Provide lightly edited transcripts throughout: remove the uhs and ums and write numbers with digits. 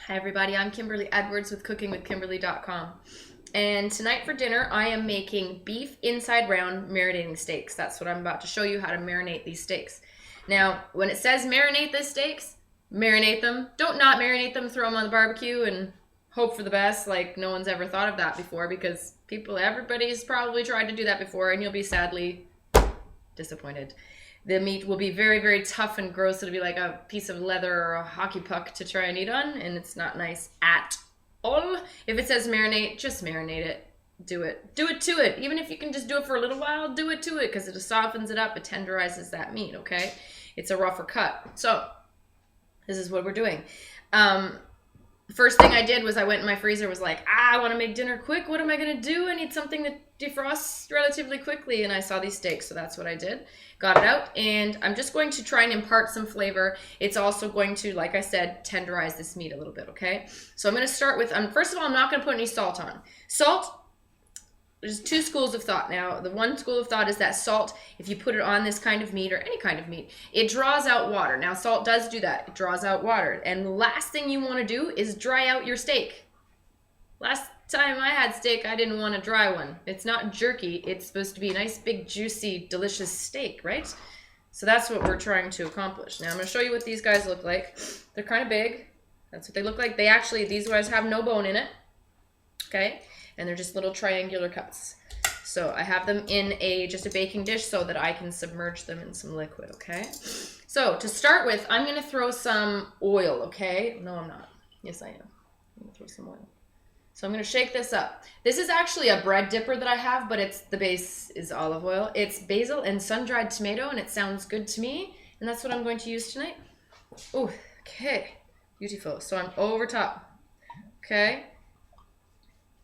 Hi everybody, I'm Kimberly Edwards with cookingwithkimberly.com. And tonight for dinner, I am making beef inside round marinating steaks. That's what I'm about to show you, how to marinate these steaks. Now, when it says marinate these steaks, marinate them. Don't not marinate them, throw them on the barbecue and hope for the best. Like no one's ever thought of that before, because everybody's probably tried to do that before, and you'll be sadly disappointed. The meat will be very, very tough and gross. It'll be like a piece of leather or a hockey puck to try and eat on, and it's not nice at all. If it says marinate, just marinate it. Do it. Do it to it. Even if you can just do it for a little while, do it to it, because it just softens it up. It tenderizes that meat, okay? It's a rougher cut. So this is what we're doing. First thing I did was I went in my freezer, was like, I want to make dinner quick. What am I going to do? I need something that defrosts relatively quickly. And I saw these steaks, so that's what I did. Got it out, and I'm just going to try and impart some flavor. It's also going to, like I said, tenderize this meat a little bit, okay? So I'm going to start with, first of all, I'm not going to put any salt on. Salt, there's two schools of thought. Now, the one school of thought is that salt, if you put it on this kind of meat or any kind of meat, it draws out water. Now, salt does do that. It draws out water. And the last thing you want to do is dry out your steak. Last time I had steak, I didn't want a dry one. It's not jerky. It's supposed to be a nice, big, juicy, delicious steak, right? So that's what we're trying to accomplish. Now, I'm going to show you what these guys look like. They're kind of big. That's what they look like. These guys have no bone in it, okay? And they're just little triangular cuts. So I have them in just a baking dish so that I can submerge them in some liquid, okay? So to start with, I'm going to throw some oil, okay? No, I'm not. Yes, I am. I'm going to throw some oil. So I'm going to shake this up. This is actually a bread dipper that I have, but the base is olive oil. It's basil and sun-dried tomato, and it sounds good to me. And that's what I'm going to use tonight. Oh, okay. Beautiful. So I'm over top. Okay.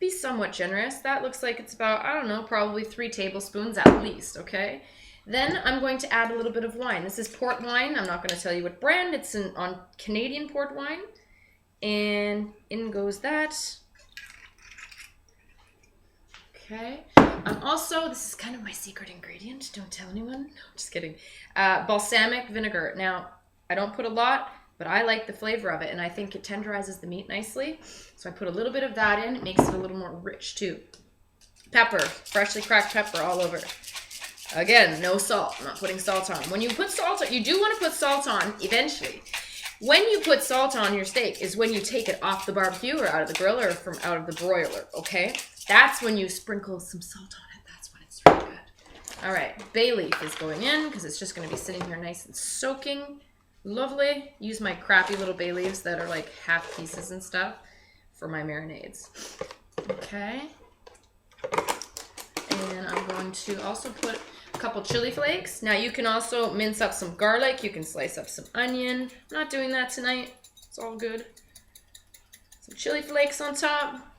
Be somewhat generous. That looks like it's about, I don't know, probably 3 tablespoons at least, okay? Then I'm going to add a little bit of wine. This is port wine. I'm not going to tell you what brand. It's on Canadian port wine. And in goes that. Okay. This is kind of my secret ingredient. Don't tell anyone. No, just kidding. Balsamic vinegar. Now, I don't put a lot, but I like the flavor of it, and I think it tenderizes the meat nicely. So I put a little bit of that in. It makes it a little more rich, too. Pepper. Freshly cracked pepper all over. Again, no salt. I'm not putting salt on. When you put salt on, you do want to put salt on eventually. When you put salt on your steak is when you take it off the barbecue or out of the grill or from out of the broiler, okay? That's when you sprinkle some salt on it. That's when it's really good. All right, bay leaf is going in because it's just going to be sitting here nice and soaking. Lovely. Use my crappy little bay leaves that are like half pieces and stuff for my marinades. Okay. And I'm going to also put a couple chili flakes. Now you can also mince up some garlic. You can slice up some onion. I'm not doing that tonight. It's all good. Some chili flakes on top.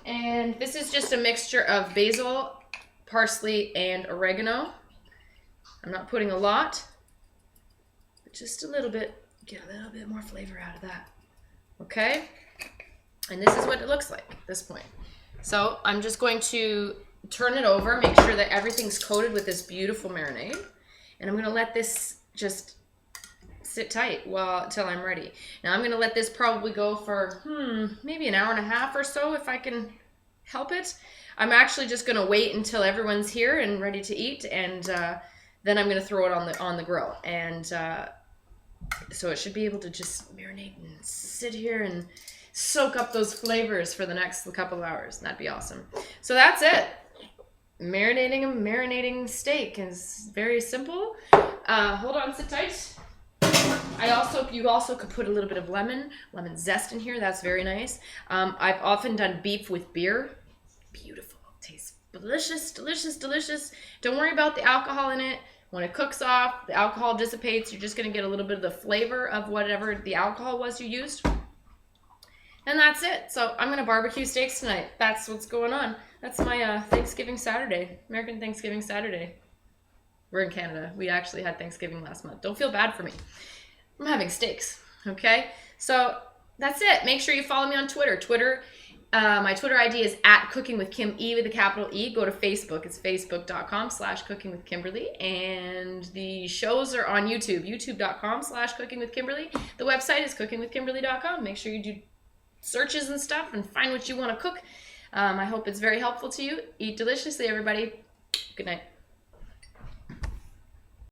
And this is just a mixture of basil, parsley, and oregano. I'm not putting a lot, but just a little bit. Get a little bit more flavor out of that. Okay? And this is what it looks like at this point. So I'm just going to turn it over, make sure that everything's coated with this beautiful marinade. And I'm going to let this just sit tight till I'm ready. Now I'm going to let this probably go for maybe an hour and a half or so if I can help it. I'm actually just going to wait until everyone's here and ready to eat, and then I'm going to throw it on the grill. And so it should be able to just marinate and sit here and soak up those flavors for the next couple of hours. That'd be awesome. So that's it. Marinating steak is very simple. Hold on, sit tight. You also could put a little bit of lemon zest in here. That's very nice. I've often done beef with beer. Beautiful. Tastes delicious, delicious, delicious. Don't worry about the alcohol in it. When it cooks off, the alcohol dissipates. You're just going to get a little bit of the flavor of whatever the alcohol was you used. And that's it. So I'm going to barbecue steaks tonight. That's what's going on. That's my Thanksgiving Saturday. American Thanksgiving Saturday. We're in Canada. We actually had Thanksgiving last month. Don't feel bad for me. I'm having steaks. Okay? So that's it. Make sure you follow me on Twitter. Twitter My Twitter ID is at Cooking with Kim E with a capital E. Go to Facebook. It's facebook.com/Cooking with Kimberly. And the shows are on YouTube. YouTube.com/Cooking with Kimberly. The website is cookingwithkimberly.com. Make sure you do searches and stuff and find what you want to cook. I hope it's very helpful to you. Eat deliciously, everybody. Good night.